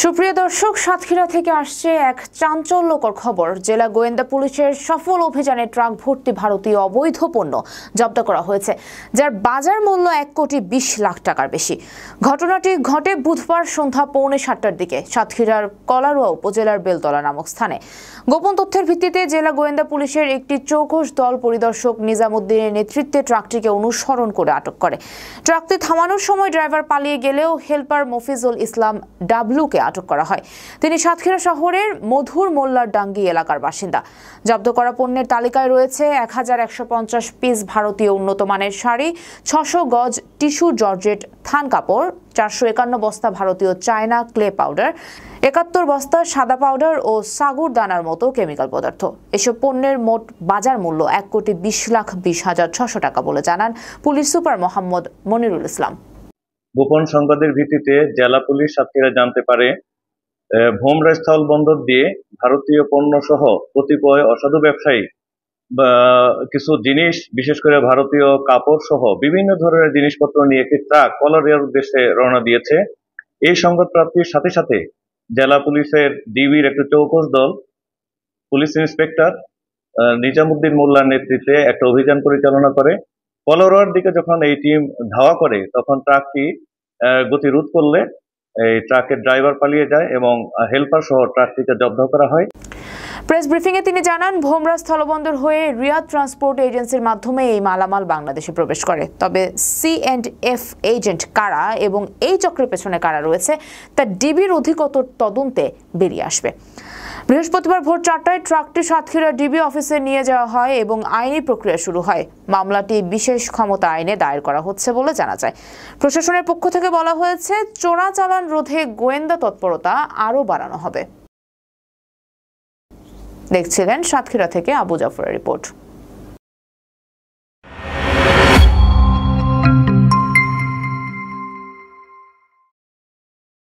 সুপ্রিয় দর্শক, সাতক্ষীরা থেকে আসছে এক চাঞ্চল্যকর খবর। জেলা গোয়েন্দা পুলিশের সফল অভিযানে ট্রাক ভর্তি ভারতীয় অবৈধ পণ্য জব্দ করা হয়েছে, যার বাজার মূল্য 1,20,00,000 টাকার বেশি। ঘটনাটি ঘটে বুধবার সন্ধ্যা 6:45টার দিকে সাতক্ষীরার কলারোয়া উপজেলার বেলতলা নামক স্থানে। গোপন তথ্যের ভিত্তিতে জেলা গোয়েন্দা পুলিশের একটি চৌকস দল পরিদর্শক নিজামুদ্দিনের নেতৃত্বে ট্রাকটিকে অনুসরণ করে আটক করে। ট্রাকটি থামানোর সময় ড্রাইভার পালিয়ে গেলেও হেলপার মফিজুল ইসলাম ডাবলুকে আটক করা হয়। তিনি সাতক্ষীরা শহরের মধুর মোল্লার ডাঙ্গি এলাকার বাসিন্দা। জব্দ করা পণ্যের তালিকায় রয়েছে 1150 পিস ভারতীয় উন্নত মানের শাড়ি, 600 গজ টিস্যু জর্জেট থান কাপড়, 451 বস্তা ভারতীয় চায়না ক্লে পাউডার, 71 বস্তা সাদা পাউডার ও সাগুর দানার মতো কেমিক্যাল পদার্থ। এসব পণ্যের মোট বাজার মূল্য 1,20,20,600 টাকা বলে জানান পুলিশ সুপার মোহাম্মদ মনিরুল ইসলাম। গোপন সংবাদের ভিত্তিতে জেলা পুলিশ সাতক্ষীরা জানতে পারে ভোমরা স্থল বন্দর দিয়ে ভারতীয় পণ্য সহ কতিপয় অসাধু ব্যবসায়ী কিছু জিনিস, বিশেষ করে ভারতীয় কাপড় সহ বিভিন্ন ধরনের জিনিসপত্র নিয়ে একটি ট্রাক কলারিয়ার উদ্দেশ্যে রওনা দিয়েছে। এই সংবাদ প্রাপ্তির সাথে সাথে জেলা পুলিশের ডিবির একটি চৌকস দল পুলিশ ইন্সপেক্টর নিজামুদ্দিন মোল্লার নেতৃত্বে একটা অভিযান পরিচালনা করে। কলারোয়ার দিকে যখন এই টিম ধাওয়া করে তখন ট্রাকটি গতি রোধ করলে এই ট্রাকের ড্রাইভার পালিয়ে যায় এবং হেলপার সহ ট্রাকটিকে জব্দ করা হয়। প্রেস ব্রিফিংয়ে তিনি জানান, ভোমরা স্থলবন্দর হয়ে রিয়াদ ট্রান্সপোর্ট এজেন্সির মাধ্যমে এই মালামাল বাংলাদেশে প্রবেশ করে। তবে C&F এজেন্ট কারা এবং এই চক্রের পেছনে কারা রয়েছে তা ডিবির অধিকতর তদন্তে বেরিয়ে আসবে। বৃহস্পতিবার ভোর 4টায় ট্রাকটি সাতক্ষীরা ডিবি অফিসে নিয়ে যাওয়া হয় এবং আইনি প্রক্রিয়া শুরু হয়। মামলাটি বিশেষ ক্ষমতা আইনে দায়ের করা হচ্ছে বলে জানা যায়। প্রশাসনের পক্ষ থেকে বলা হয়েছে, চোরাচালান রোধে গোয়েন্দা তৎপরতা আরও বাড়ানো হবে। দেখছিলেন সাতক্ষীরা থেকে আবু জাফরের রিপোর্ট।